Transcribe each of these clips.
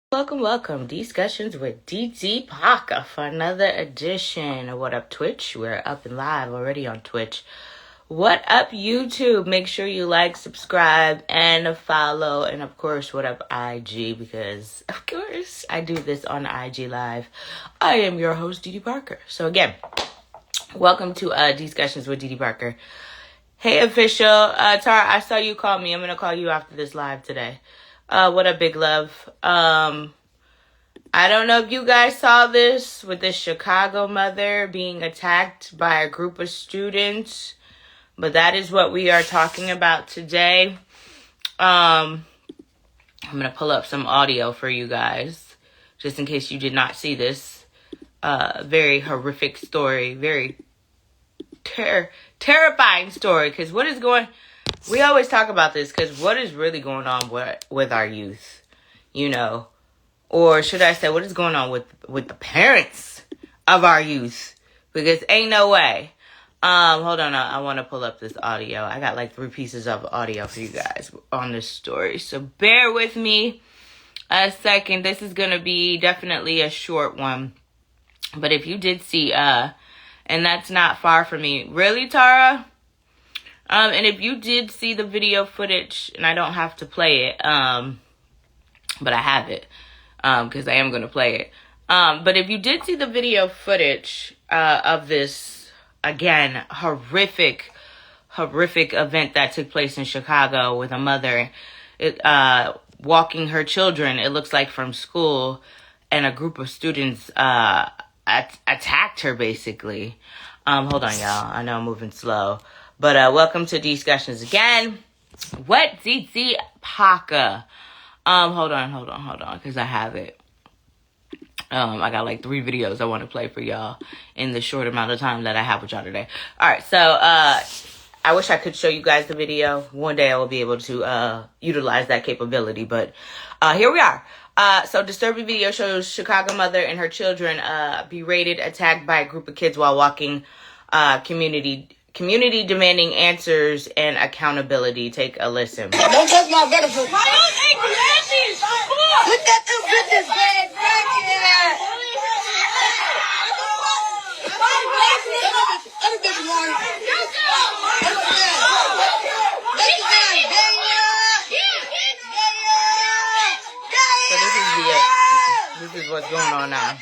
Welcome. Discussions with DT Parker for another edition. What up, Twitch? We're up and live already on Twitch. What up, YouTube? Make sure you like, subscribe, and follow. And of course, what up, IG? Because, of course, I do this on IG Live. I am your host, DT Parker. So again, welcome to Discussions with DT Parker. Hey, official. Tara, I saw you call me. I'm going to call you after this live today. What up, big love? I don't know if you guys saw this with this Chicago mother being attacked by a group of students, but that is what we are talking about today. I'm going to pull up some audio for you guys, just in case you did not see this. Very horrific story, very terrifying story, because we always talk about this, because what is really going on with our youth, you know? Or should I say, what is going on with the parents of our youth? Because ain't no way. Hold on, I want to pull up this audio. I got like 3 pieces of audio for you guys on this story. So bear with me a second. This is going to be definitely a short one. But if you did see, and that's not far from me. Really, Tara? And if you did see the video footage, and I don't have to play it, but I have it, because I am going to play it. But if you did see the video footage of this, again, horrific event that took place in Chicago with a mother walking her children, it looks like from school, and a group of students attacked her, basically. Hold on, y'all. I know I'm moving slow. But welcome to Discussions again. What DT Parker? Hold on, because I have it. I got like 3 videos I want to play for y'all in the short amount of time that I have with y'all today. All right, so I wish I could show you guys the video. One day I will be able to utilize that capability, but here we are. So disturbing video shows Chicago mother and her children berated, attacked by a group of kids while walking Community demanding answers and accountability. Take a listen. Don't touch my benefits. Why don't take the ashes? Look at them bitches bad back here. Other bitch more. So this is what's going on now.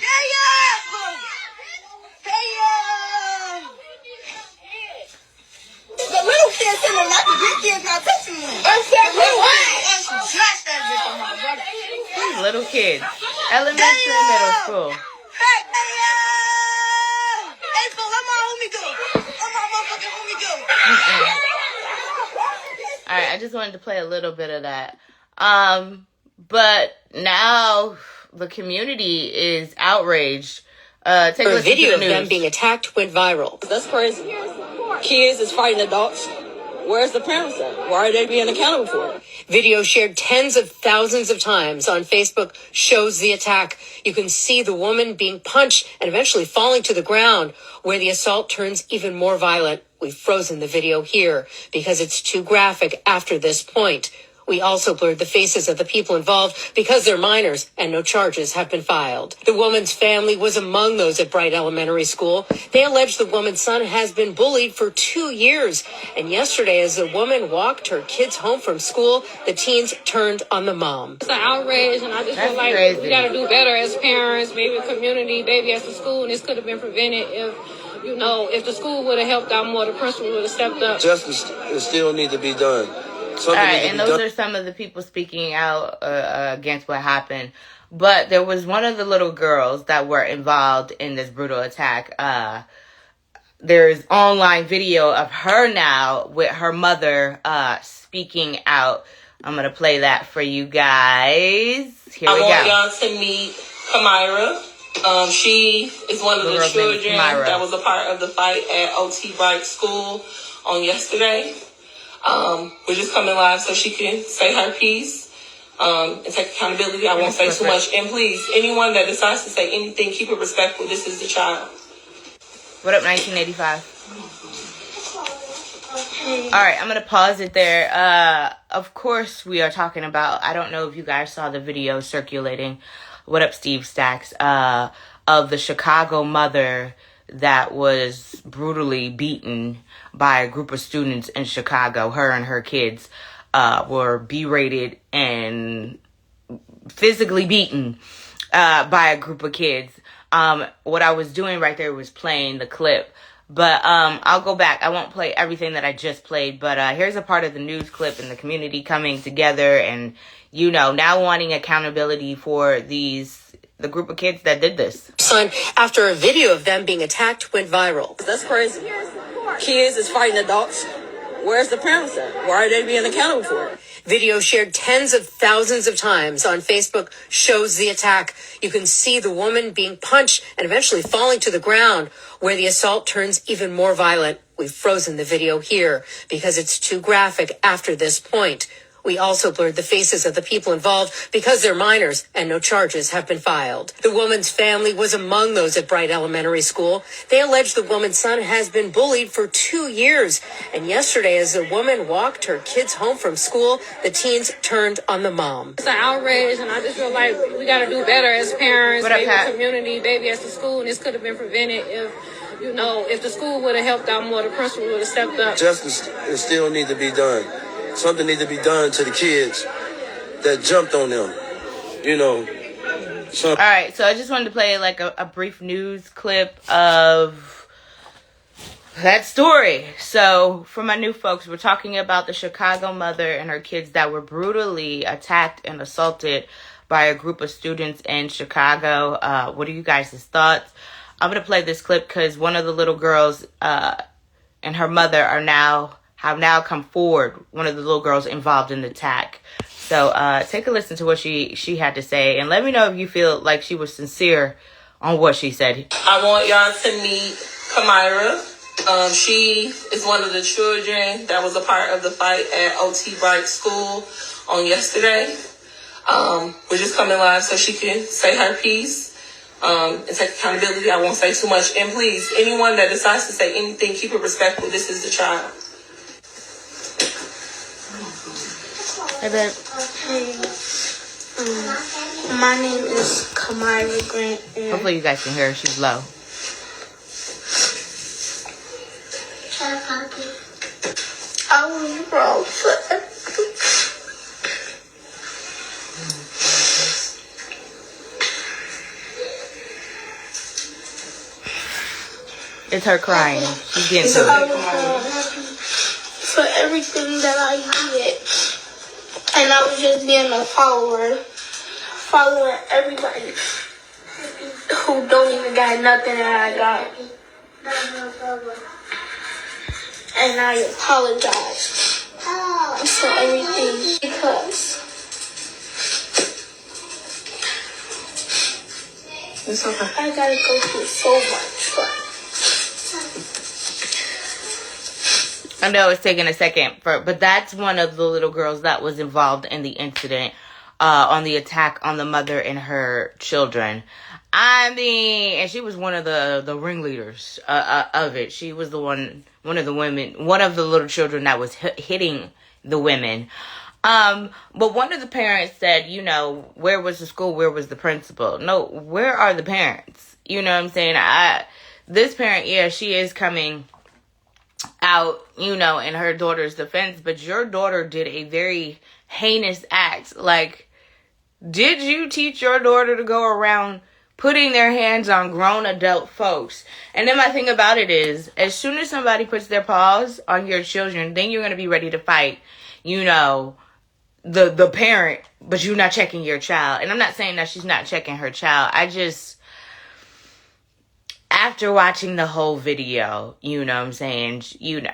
These little kids, elementary and middle school. Alright, I just wanted to play a little bit of that. But now the community is outraged. Take a video of them being attacked went viral. That's crazy. Kids is fighting adults. Where's the parents at? Why are they being accountable for it? Video shared tens of thousands of times on Facebook shows the attack. You can see the woman being punched and eventually falling to the ground, where the assault turns even more violent. We've frozen the video here because it's too graphic after this point. We also blurred the faces of the people involved because they're minors and no charges have been filed. The woman's family was among those at Bright Elementary School. They allege the woman's son has been bullied for 2 years. And yesterday, as the woman walked her kids home from school, the teens turned on the mom. It's an outrage, and I just feel like we got to do better as parents, maybe community, maybe as a school. And this could have been prevented if the school would have helped out more, the principal would have stepped up. Justice still need to be done. All right, and those are some of the people speaking out against what happened. But there was one of the little girls that were involved in this brutal attack. There's online video of her now with her mother speaking out. I'm going to play that for you guys. Here we go. I want y'all to meet Kamira. She is one of the children that was a part of the fight at OT Bright School on yesterday. We're just coming live so she can say her piece and take accountability. I won't say too much. And please, anyone that decides to say anything, keep it respectful. This is the child. What up, 1985? right, I'm going to pause it there. Of course, we are talking about, I don't know if you guys saw the video circulating, what up, Steve Stacks, of the Chicago mother that was brutally beaten by a group of students in Chicago. Her and her kids were berated and physically beaten by a group of kids. What I was doing right there was playing the clip. But I'll go back. I won't play everything that I just played. But here's a part of the news clip and the community coming together and, you know, now wanting accountability for the group of kids that did this. Son, after a video of them being attacked went viral. That's crazy. Kids is fighting adults. Where's the parents at? Why are they being accountable for it? Video shared tens of thousands of times on Facebook shows the attack. You can see the woman being punched and eventually falling to the ground, where the assault turns even more violent. We've frozen the video here because it's too graphic after this point. We also blurred the faces of the people involved because they're minors and no charges have been filed. The woman's family was among those at Bright Elementary School. They allege the woman's son has been bullied for 2 years. And yesterday, as the woman walked her kids home from school, the teens turned on the mom. It's an outrage, and I just feel like we got to do better as parents, maybe Pat? community, maybe as the school, and this could have been prevented if the school would have helped out more, the principal would have stepped up. Justice still need to be done. Something need to be done to the kids that jumped on them. You know. All right, so I just wanted to play like a brief news clip of that story. So for my new folks, we're talking about the Chicago mother and her kids that were brutally attacked and assaulted by a group of students in Chicago. What are you guys' thoughts? I'm going to play this clip because one of the little girls and her mother have now come forward, one of the little girls involved in the attack. So take a listen to what she had to say, and let me know if you feel like she was sincere on what she said. I want y'all to meet Kamira. She is one of the children that was a part of the fight at OT Bright School on yesterday. We're just coming live so she can say her piece and take accountability. I won't say too much. And please, anyone that decides to say anything, keep it respectful. This is the child. Hey, babe. My name is Kamira Grant. Hopefully you guys can hear her. She's low. I was wrong for everything. It's her crying. She's getting to I it. was wrong for everything that I did. And I was just being a follower. Following everybody who don't even got nothing that I got. And I apologize for everything because It's okay. I gotta go through so much. I know it's taking a second, but that's one of the little girls that was involved in the incident on the attack on the mother and her children. I mean, and she was one of the ringleaders of it. She was one of the little children that was hitting the women. But one of the parents said, you know, where was the school? Where was the principal? No, where are the parents? You know what I'm saying? This parent, yeah, she is coming out, you know, in her daughter's defense, but your daughter did a very heinous act. Like, did you teach your daughter to go around putting their hands on grown adult folks? And then my thing about it is, as soon as somebody puts their paws on your children, then you're going to be ready to fight, you know, the parent, but you're not checking your child. And I'm not saying that she's not checking her child. I just, after watching the whole video, you know what I'm saying, you know,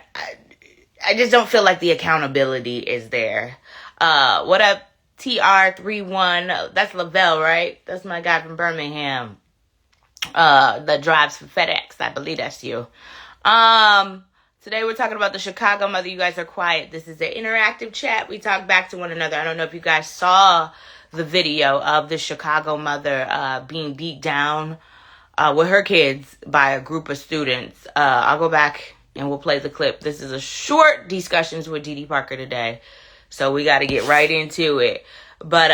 I just don't feel like the accountability is there. What up, TR31? That's Lavelle, right? That's my guy from Birmingham that drives for FedEx. I believe that's you. Today we're talking about the Chicago mother. You guys are quiet. This is an interactive chat. We talk back to one another. I don't know if you guys saw the video of the Chicago mother being beat down with her kids by a group of students. I'll go back and we'll play the clip. This is a short discussions with Dee Dee Parker today, so we got to get right into it. But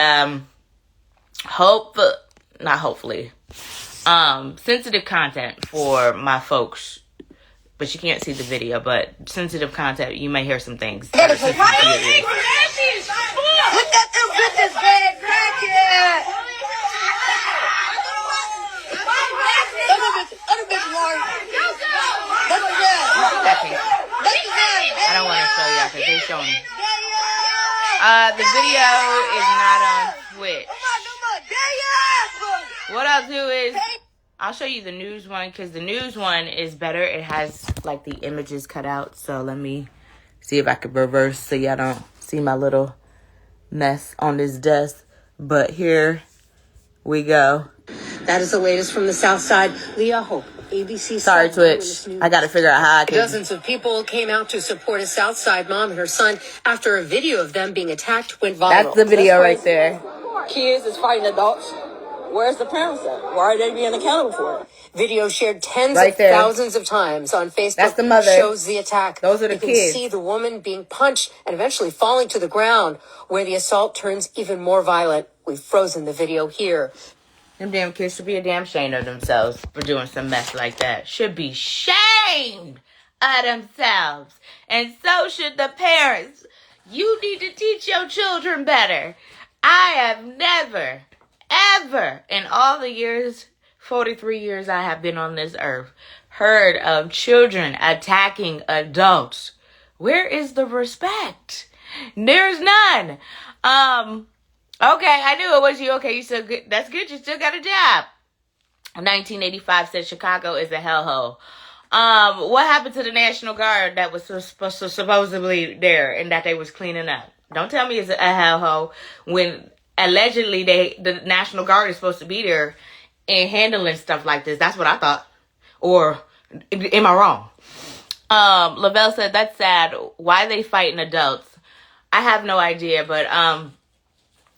sensitive content for my folks. But you can't see the video, but sensitive content, you may hear some things. Look at them bitches, bad crackhead! Other bitch, Lauren. I don't want to show y'all because they're showing me. The video is not on Twitch. What I'll do is I'll show you the news one because the news one is better. It has like the images cut out. So let me see if I can reverse so y'all don't see my little mess on this desk. But here we go. That is the latest from the South Side. Leah Hope, ABC. Sorry, Twitch. I got to figure out how I can. Dozens of people came out to support a South Side mom and her son after a video of them being attacked went viral. That's the video right there. Kids is fighting adults. Where's the parents at? Why are they being accountable for it? Video shared tens of thousands of times on Facebook. That's the mother. Shows the attack. Those are the kids. You can see the woman being punched and eventually falling to the ground, where the assault turns even more violent. We've frozen the video here. Them damn kids should be a damn shame of themselves for doing some mess like that. Should be shamed of themselves. And so should the parents. You need to teach your children better. I have never, ever, in all the years, 43 years I have been on this earth, heard of children attacking adults. Where is the respect? There's none. Okay, I knew it was you. Okay, you still good. That's good. You still got a job. 1985 said Chicago is a hellhole. What happened to the National Guard that was supposedly there and that they was cleaning up? Don't tell me it's a hellhole when allegedly the National Guard is supposed to be there and handling stuff like this. That's what I thought. Or am I wrong? Lavelle said, that's sad. Why are they fighting adults? I have no idea, but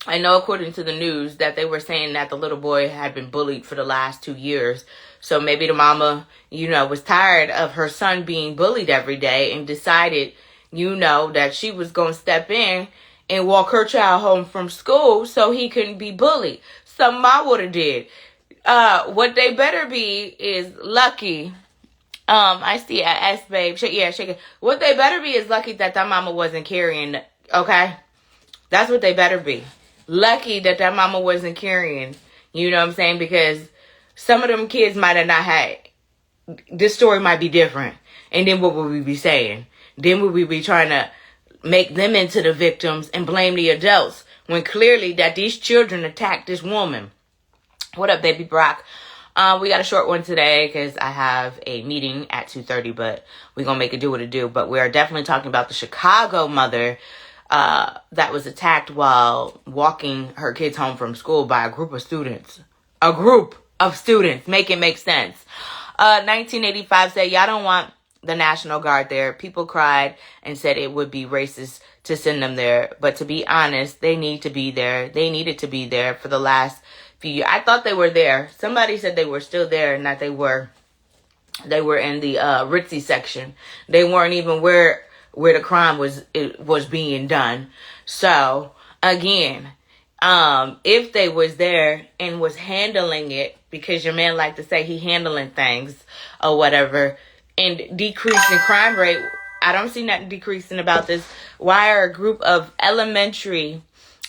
I know according to the news that they were saying that the little boy had been bullied for the last 2 years. So maybe the mama, was tired of her son being bullied every day and decided, that she was going to step in and walk her child home from school so he couldn't be bullied. Something I would have did. What they better be is lucky. I see a S babe. Shake it. What they better be is lucky that mama wasn't carrying. Okay, that's what they better be. Lucky that mama wasn't carrying. You know what I'm saying? Because some of them kids might have not had. This story might be different. And then what would we be saying? Then would we be trying to make them into the victims and blame the adults when clearly that these children attacked this woman? What up, baby Brock? We got a short one today because I have a meeting at 2:30, but we're going to make it do what it do. But we are definitely talking about the Chicago mother that was attacked while walking her kids home from school by a group of students. A group of students. Make it make sense. 1985 said, y'all don't want the National Guard there. People cried and said it would be racist to send them there. But to be honest, they need to be there. They needed to be there for the last few years. I thought they were there. Somebody said they were still there and that they were in the ritzy section. They weren't even where the crime was being done. So again, if they was there and was handling it, because your man like to say he handling things or whatever, and decreasing crime rate, I don't see nothing decreasing about this. Why are a group of elementary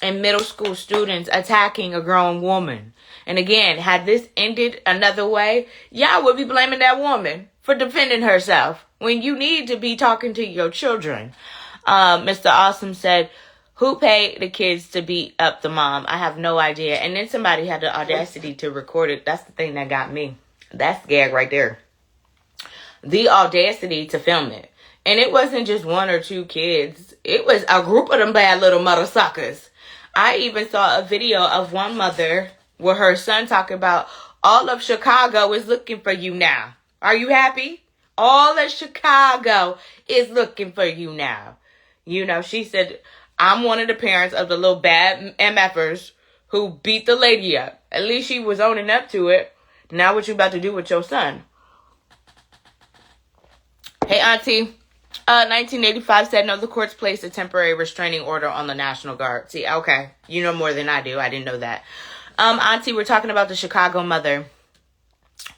and middle school students attacking a grown woman? And again, had this ended another way, y'all would be blaming that woman for defending herself when you need to be talking to your children. Mr. Awesome said, who paid the kids to beat up the mom? I have no idea. And then somebody had the audacity to record it. That's the thing that got me. That's the gag right there. The audacity to film it. And it wasn't just one or two kids. It was a group of them bad little mother suckers. I even saw a video of one mother with her son talking about all of Chicago is looking for you now. Are you happy? All of Chicago is looking for you now. She said, I'm one of the parents of the little bad MFers who beat the lady up. At least she was owning up to it. Now what you about to do with your son? Hey, Auntie. 1985 said, no, the courts placed a temporary restraining order on the National Guard. See, okay. You know more than I do. I didn't know that. Auntie, we're talking about the Chicago mother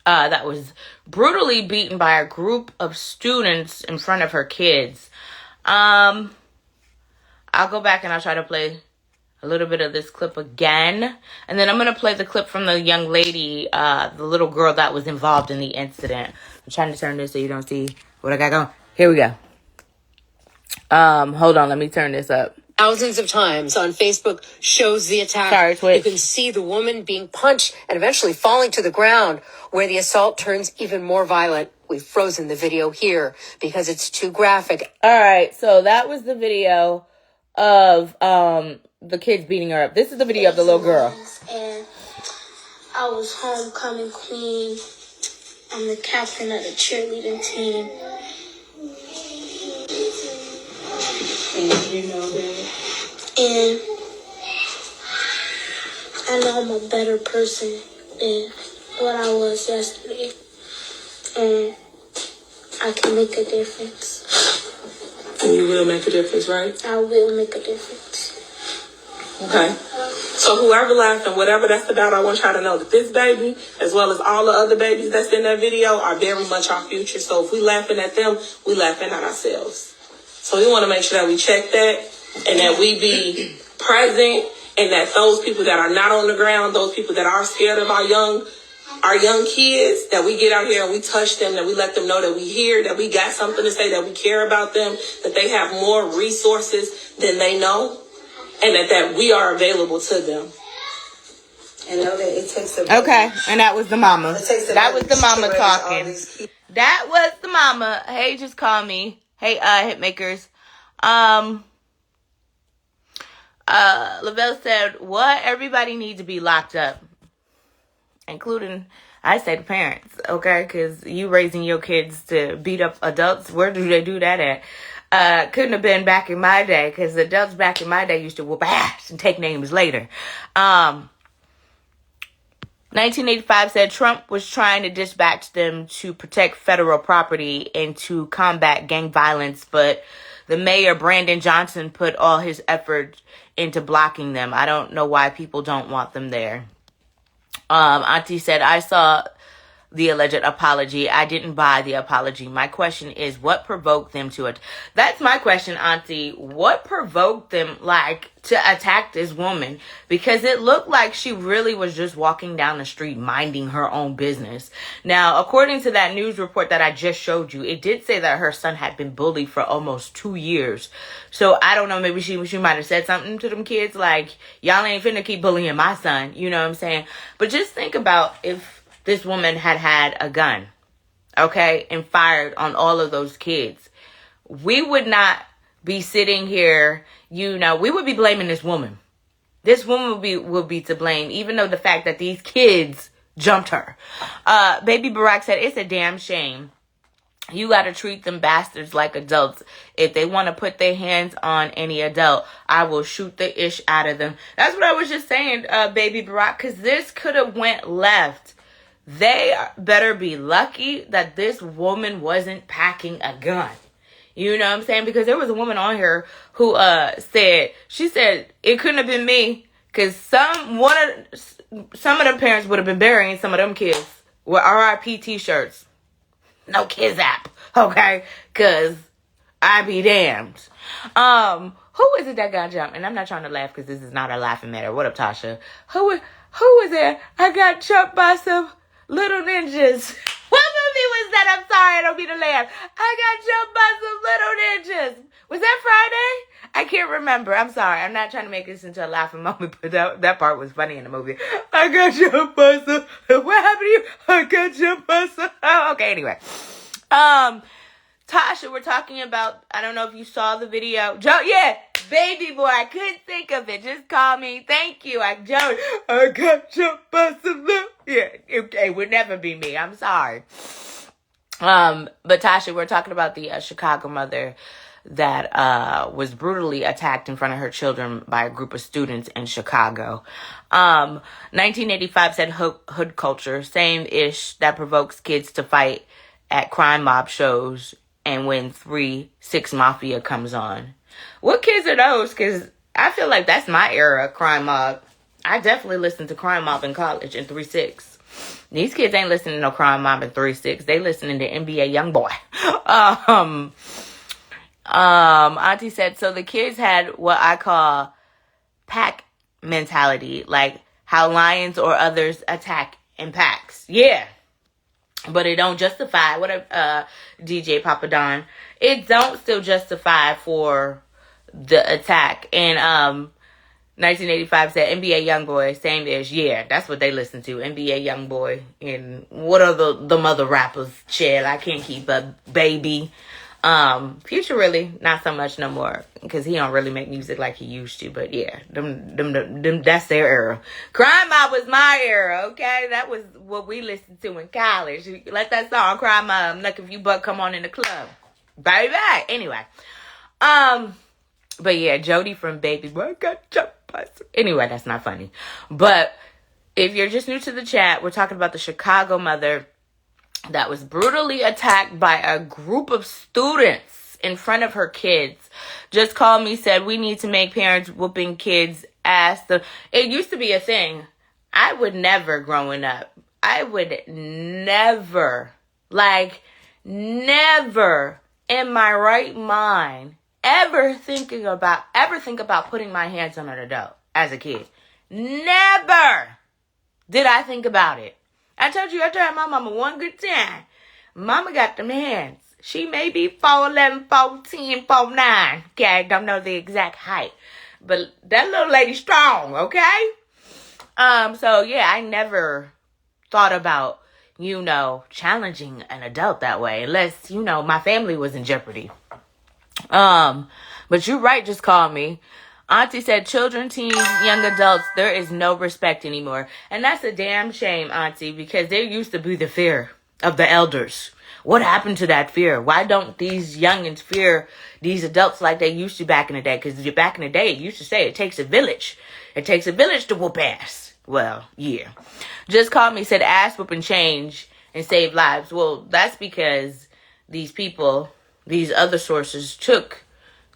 that was brutally beaten by a group of students in front of her kids. I'll go back and I'll try to play a little bit of this clip again. And then I'm going to play the clip from the young lady, the little girl that was involved in the incident. I'm trying to turn this so you don't see what I got going. Here we go. Hold on. Let me turn this up. Thousands of times on Facebook shows the attack. Sorry, Twitch. You can see the woman being punched and eventually falling to the ground, where the assault turns even more violent. We've frozen the video here because it's too graphic. All right. So that was the video of the kids beating her up. This is the video of the little girl. And I was homecoming queen. I'm the captain of the cheerleading team. And you know that. And I know I'm a better person than what I was yesterday. And I can make a difference. And you will make a difference, right? I will make a difference. Okay. So whoever laughed and whatever that's about, I want y'all to know that this baby, as well as all the other babies that's in that video, are very much our future. So if we laughing at them, we laughing at ourselves. So we want to make sure that we check that and that we be present, and that those people that are not on the ground, those people that are scared of our young kids, that we get out here and we touch them, that we let them know that we here, that we got something to say, that we care about them, that they have more resources than they know, and that we are available to them. And know that it takes a Okay, and that was the mama. That was the mama talking. talking. That was the mama. Hey, just call me. Hey, Hitmakers. Lavelle said, what? Everybody needs to be locked up. Including, I say, the parents, okay? Because you raising your kids to beat up adults, where do they do that at? Couldn't have been back in my day, because the adults back in my day used to whoop ass and take names later. 1985 said Trump was trying to dispatch them to protect federal property and to combat gang violence, but the mayor, Brandon Johnson, put all his effort into blocking them. I don't know why people don't want them there. Auntie said, I saw the alleged apology. I didn't buy the apology. My question is, what provoked them to it? That's my question, Auntie. What provoked them, to attack this woman? Because it looked like she really was just walking down the street minding her own business. Now, according to that news report that I just showed you, it did say that her son had been bullied for almost 2 years. So I don't know, maybe she might have said something to them kids like, y'all ain't finna keep bullying my son. You know what I'm saying? But just think about if this woman had a gun, okay, and fired on all of those kids. We would not be sitting here, we would be blaming this woman. This woman would be to blame, even though the fact that these kids jumped her. Baby Barack said, it's a damn shame. You got to treat them bastards like adults. If they want to put their hands on any adult, I will shoot the ish out of them. That's what I was just saying, Baby Barack, because this could have went left. They better be lucky that this woman wasn't packing a gun. You know what I'm saying? Because there was a woman on here who said it couldn't have been me, because some of the parents would have been burying some of them kids with RIP t-shirts. No kids app, okay? Because I be damned. Who is it that got jumped? And I'm not trying to laugh because this is not a laughing matter. What up, Tasha? Who was there? I got jumped by some little ninjas. What movie was that? I'm sorry, I don't mean to laugh. I got jumped by some little ninjas. Was that Friday? I can't remember. I'm sorry. I'm not trying to make this into a laughing moment, but that part was funny in the movie. I got jumped by some. What happened to you? I got jumped by some. Oh, okay, anyway. Tasha, we're talking about, I don't know if you saw the video. Yeah, baby boy, I couldn't think of it. Just call me. Thank you. I got jumped by some. Yeah, it would never be me. I'm sorry. But Tasha, we're talking about the Chicago mother that was brutally attacked in front of her children by a group of students in Chicago. 1985 said hood culture, same ish, that provokes kids to fight at crime mob shows and when 3-6 Mafia comes on. What kids are those? Because I feel like that's my era, Crime Mob. I definitely listened to Crime Mob in college in 3-6. These kids ain't listening to no Crime Mob in 3-6. They listening to NBA Youngboy. Auntie said, so the kids had what I call pack mentality, like how lions or others attack in packs. Yeah. But it don't justify, DJ Papa Don, it don't still justify for the attack. And 1985 said NBA Youngboy, same as, yeah, that's what they listen to. NBA Youngboy. And what are the mother rappers? Chill, I can't keep up. Baby. Future really, not so much no more. Because he don't really make music like he used to. But yeah, them that's their era. Crime Mob was my era, okay? That was what we listened to in college. Let that song, Crime Mob, Look If You Buck, come on in the club. Baby. Anyway. But yeah, Jody from Baby Boy got jumped. Anyway, that's not funny. But if you're just new to the chat, we're talking about the Chicago mother that was brutally attacked by a group of students in front of her kids. Just called me, said we need to make parents whooping kids' ass. It used to be a thing. I would never, growing up, I would never in my right mind ever think about putting my hands on an adult as a kid. Never did I think about it. I told you, I tried my mama one good time. Mama got them hands. She may be 4'11", 4'10", 4'9". Okay, don't know the exact height. But that little lady strong, okay? So yeah, I never thought about, challenging an adult that way. Unless, my family was in jeopardy. But you're right, just call me. Auntie said children, teens, young adults, there is no respect anymore. And that's a damn shame, Auntie, because there used to be the fear of the elders. What happened to that fear? Why don't these youngins fear these adults like they used to back in the day? Because back in the day, it used to say it takes a village. It takes a village to whoop ass. Well, yeah. Just called me, said ass whoop and change and save lives. Well, that's because these people, these other sources took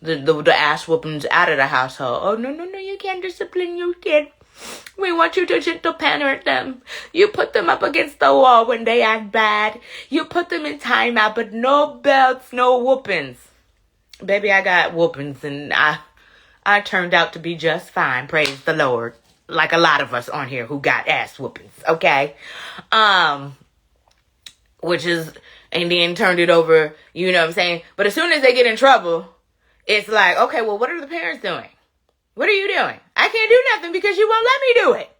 the ass whoopings out of the household. Oh, no, you can't discipline your kid. We want you to gentle parent them. You put them up against the wall when they act bad. You put them in timeout, but no belts, no whoopings. Baby, I got whoopings, and I turned out to be just fine. Praise the Lord. Like a lot of us on here who got ass whoopings, okay? Which is, and then turned it over, you know what I'm saying? But as soon as they get in trouble, it's like, okay, well, what are the parents doing? What are you doing? I can't do nothing because you won't let me do it.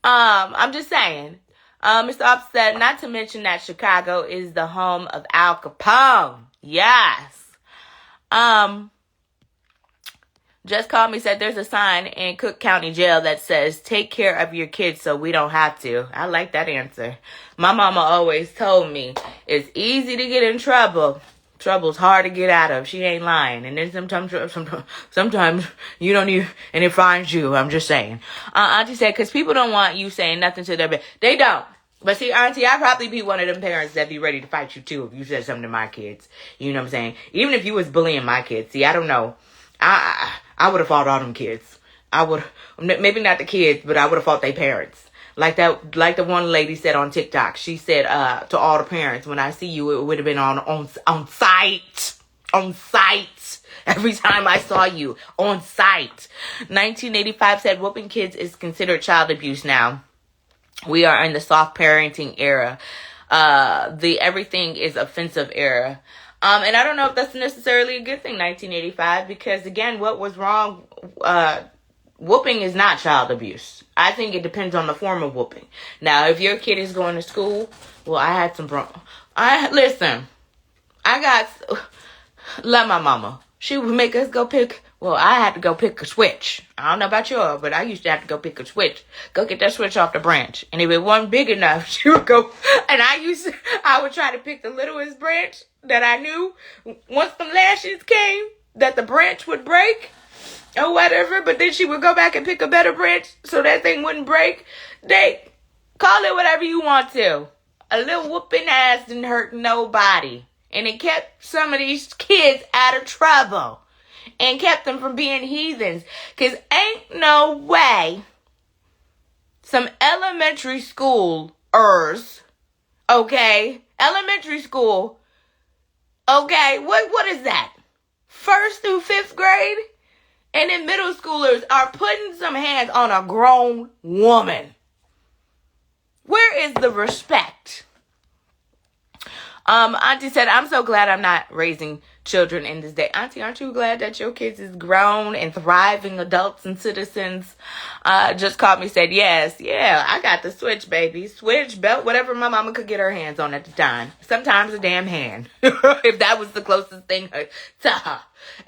I'm just saying. Mr. Ops said, not to mention that Chicago is the home of Al Capone. Yes. Just called me, said there's a sign in Cook County Jail that says, take care of your kids so we don't have to. I like that answer. My mama always told me, it's easy to get in trouble. Trouble's hard to get out of. She ain't lying. And then sometimes you don't even, and it finds you. I'm just saying. Auntie said, because people don't want you saying nothing to their baby. They don't. But see, Auntie, I'd probably be one of them parents that be ready to fight you too if you said something to my kids. You know what I'm saying? Even if you was bullying my kids. See, I don't know. I would have fought all them kids. I would, maybe not the kids, but I would have fought their parents. Like the one lady said on TikTok. She said to all the parents, when I see you, it would have been on site. On site. Every time I saw you. On site. 1985 said whooping kids is considered child abuse now. We are in the soft parenting era. The everything is offensive era. And I don't know if that's necessarily a good thing, 1985, because again, what was wrong? Whooping is not child abuse. I think it depends on the form of whooping. Now, if your kid is going to school, well, I had some love my mama. She would make us go pick, I had to go pick a switch. I don't know about yours, but I used to have to go pick a switch. Go get that switch off the branch. And if it wasn't big enough, she would go, and I would try to pick the littlest branch that I knew. Once the lashes came, that the branch would break. Or whatever, but then she would go back and pick a better branch so that thing wouldn't break. They call it whatever you want to. A little whooping ass didn't hurt nobody. And it kept some of these kids out of trouble. And kept them from being heathens. Because ain't no way some elementary schoolers, okay? Elementary school, okay? What is that? 1st through 5th grade? And then middle schoolers are putting some hands on a grown woman. Where is the respect? Auntie said, I'm so glad I'm not raising children in this day. Auntie, aren't you glad that your kids is grown and thriving adults and citizens? Just called me, said, yes, yeah, I got the switch, baby. Switch, belt, whatever my mama could get her hands on at the time. Sometimes a damn hand. If that was the closest thing to her.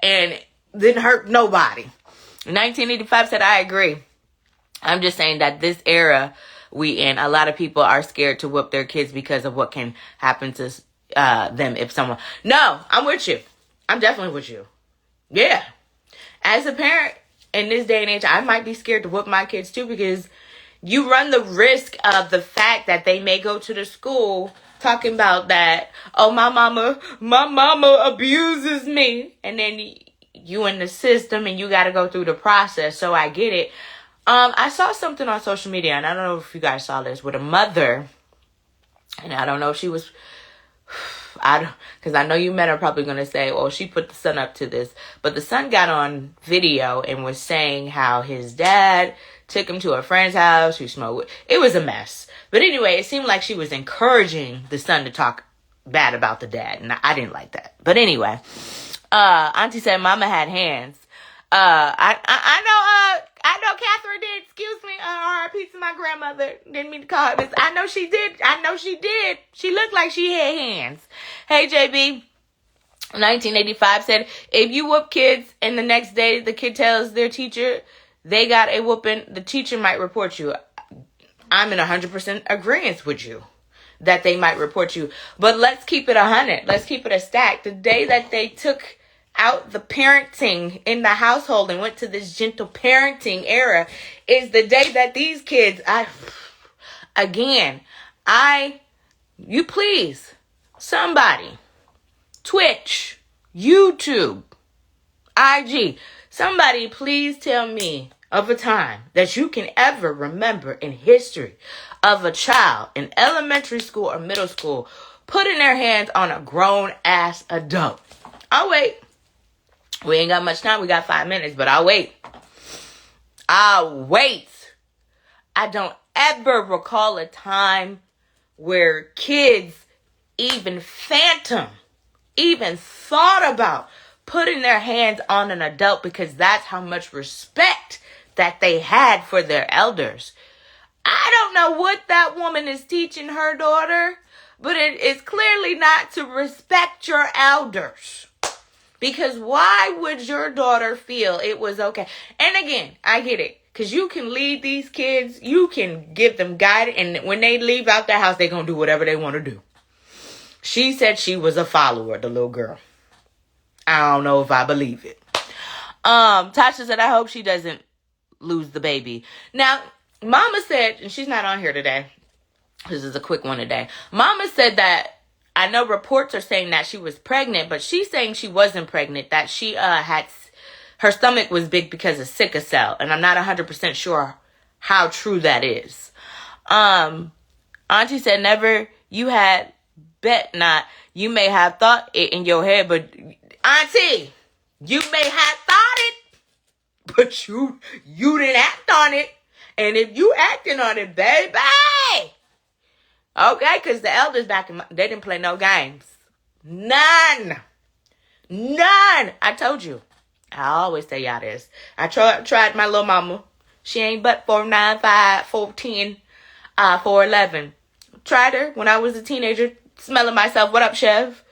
And didn't hurt nobody. 1985 said, I agree. I'm just saying that this era we in, a lot of people are scared to whoop their kids because of what can happen to them if someone... No, I'm with you. I'm definitely with you. Yeah. As a parent in this day and age, I might be scared to whoop my kids too, because you run the risk of the fact that they may go to the school talking about that, oh, my mama abuses me. And then you in the system and you got to go through the process. So I get it. I saw something on social media, and I don't know if you guys saw this, with a mother, and I don't know if she was, because I know you men are probably going to say, well, she put the son up to this, but the son got on video and was saying how his dad took him to a friend's house who smoked. It was a mess. But anyway, it seemed like she was encouraging the son to talk bad about the dad, and I didn't like that. But anyway, Auntie said mama had hands. I know Catherine did. Excuse me. R.I.P. to my grandmother. Didn't mean to call her this. I know she did. She looked like she had hands. Hey, JB. 1985 said, if you whoop kids and the next day the kid tells their teacher they got a whooping, the teacher might report you. I'm in 100% agreement with you that they might report you. But let's keep it 100. Let's keep it a stack. The day that they took out the parenting in the household and went to this gentle parenting era is the day that these kids, you please, somebody, Twitch, YouTube, IG, somebody please tell me of a time that you can ever remember in history of a child in elementary school or middle school putting their hands on a grown-ass adult. I'll wait. We ain't got much time. We got 5 minutes, but I'll wait. I don't ever recall a time where kids even thought about putting their hands on an adult, because that's how much respect that they had for their elders. I don't know what that woman is teaching her daughter, but it is clearly not to respect your elders. Because why would your daughter feel it was okay? And again, I get it. Because you can lead these kids. You can give them guidance. And when they leave out the house, they're going to do whatever they want to do. She said she was a follower, the little girl. I don't know if I believe it. Tasha said, I hope she doesn't lose the baby. Now, Mama said, and she's not on here today. This is a quick one today. Mama said that, I know reports are saying that she was pregnant, but she's saying she wasn't pregnant, that she had, her stomach was big because of sickle cell. And I'm not 100% sure how true that is. Auntie said, never, you had bet not. You may have thought it in your head, but Auntie, you may have thought it, but you didn't act on it. And if you acting on it, baby, okay, because the elders back in they didn't play no games. None. I told you. I always tell y'all this. I tried my little mama. She ain't but 4'9", 4'10", 4'11". Tried her when I was a teenager, smelling myself. What up, Chef?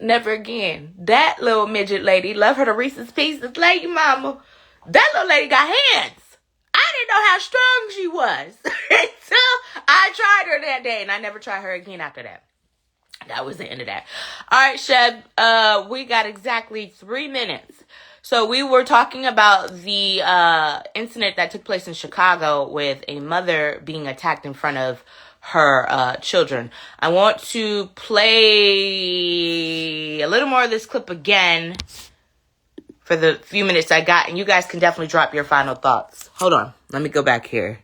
Never again. That little midget lady, love her to Reese's Pieces. Lady mama. That little lady got hands. I didn't know how strong she was until I tried her that day, and I never tried her again after that. That was the end of that. All right, Sheb, we got exactly 3 minutes. So we were talking about the incident that took place in Chicago with a mother being attacked in front of her children. I want to play a little more of this clip again for the few minutes I got, and you guys can definitely drop your final thoughts. Hold on. Let me go back here.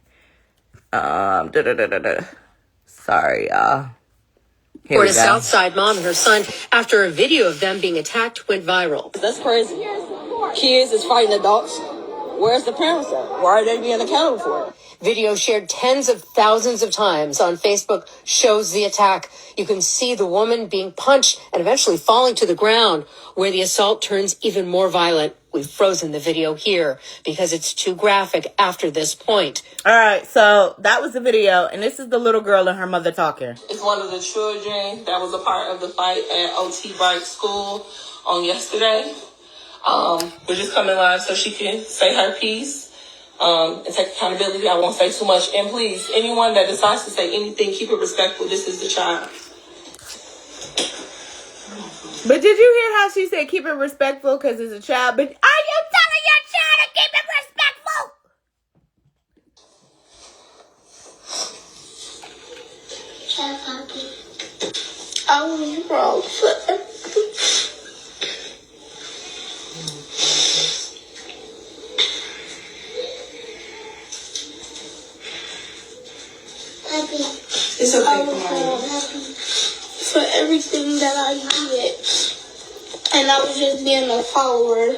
Sorry, y'all. Or a Southside mom and her son after a video of them being attacked went viral. That's crazy. Kids is fighting adults. Where's the parents at? Why are they being accountable for it? Video shared tens of thousands of times on Facebook shows the attack. You can see the woman being punched and eventually falling to the ground, where the assault turns even more violent. We've frozen the video here because it's too graphic after this point. All right, so that was the video, and this is the little girl and her mother talking. It's one of the children that was a part of the fight at OT Bright School on yesterday. We're just coming live so she can say her piece and take accountability. I won't say too much. And please, anyone that decides to say anything, keep it respectful. This is the child. But did you hear how she said keep it respectful because it's a child? But are you telling your child to keep it respectful? Child, Poppy. I was wrong for everything. It's okay, I was wrong for everything that I did. And I was just being a follower.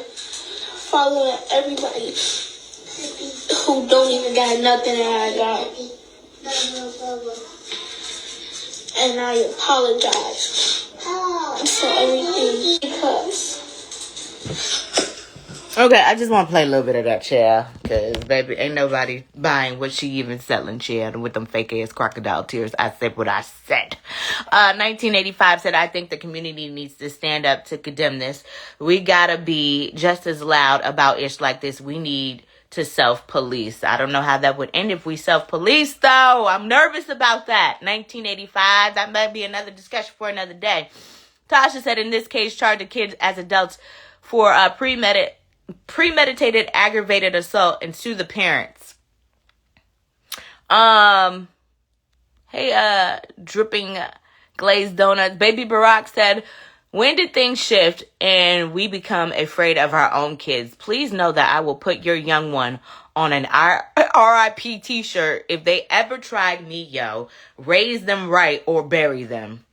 Following everybody who don't even got nothing that I got. And I apologize for everything because... Okay, I just want to play a little bit of that chair. Because, baby, ain't nobody buying what she even selling chair with them fake-ass crocodile tears. I said what I said. 1985 said, I think the community needs to stand up to condemn this. We gotta be just as loud about ish like this. We need to self-police. I don't know how that would end if we self-police, though. I'm nervous about that. 1985, that might be another discussion for another day. Tasha said, in this case, charge the kids as adults for premeditated aggravated assault and sue the parents. Hey, dripping glazed donuts. Baby Barack said, when did things shift and we become afraid of our own kids? Please know that I will put your young one on an RIP t-shirt if they ever tried me, yo. Raise them right or bury them.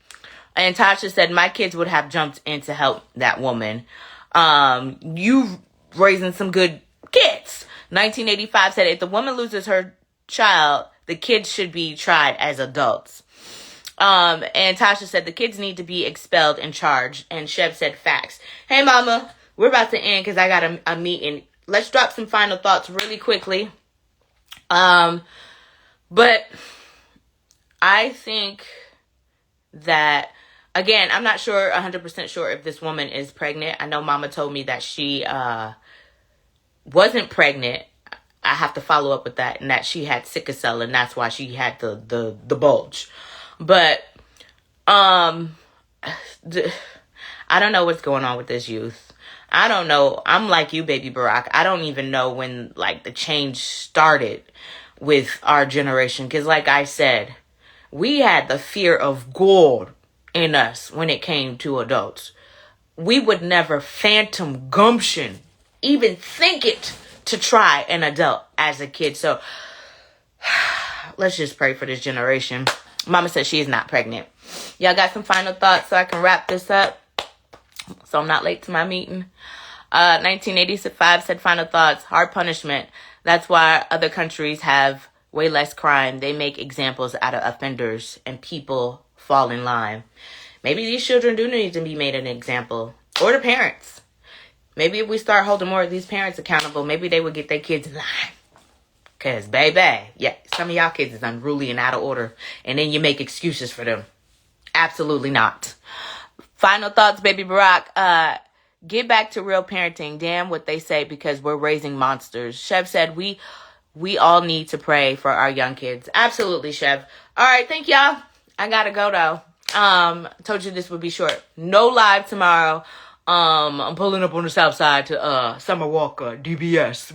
And Tasha said, my kids would have jumped in to help that woman. You raising some good kids. 1985 said, if the woman loses her child, the kids should be tried as adults. And Tasha said, the kids need to be expelled and charged. And Chev said, facts. Hey, mama, we're about to end because I got a meeting. Let's drop some final thoughts really quickly. But I think that, again, I'm not sure, 100% sure if this woman is pregnant. I know mama told me that she wasn't pregnant. I have to follow up with that, and that she had sickle cell, and that's why she had the bulge. But I don't know what's going on with this youth. I don't know. I'm like you, Baby Barack. I don't even know when like the change started with our generation, because like I said, we had the fear of God in us when it came to adults. We would never phantom gumption even think it to try an adult as a kid. So let's just pray for this generation. Mama says she is not pregnant. Y'all got some final thoughts so I can wrap this up so I'm not late to my meeting? 1985 said, final thoughts, hard punishment. That's why other countries have way less crime. They make examples out of offenders and people fall in line. Maybe these children do need to be made an example. Or the parents. Maybe if we start holding more of these parents accountable, maybe they would get their kids in line. Because, baby, yeah, some of y'all kids is unruly and out of order. And then you make excuses for them. Absolutely not. Final thoughts, Baby Barack. Get back to real parenting. Damn what they say, because we're raising monsters. Chev said we all need to pray for our young kids. Absolutely, Chev. All right, thank y'all. I gotta go, though. Told you this would be short. No live tomorrow I'm pulling up on the south side to Summer Walker, DBS,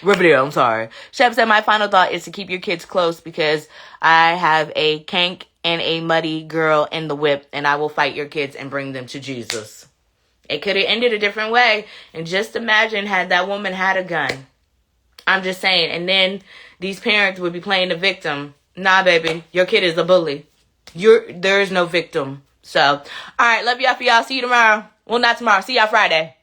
Riverdale, I'm sorry. Chef said, my final thought is to keep your kids close because I have a kank and a muddy girl in the whip, and I will fight your kids and bring them to Jesus. It could have ended a different way. And just imagine had that woman had a gun. I'm just saying. And then these parents would be playing the victim. Nah, baby, your kid is a bully. There is no victim. So, all right, love y'all for y'all. See you tomorrow. Well, not tomorrow. See y'all Friday.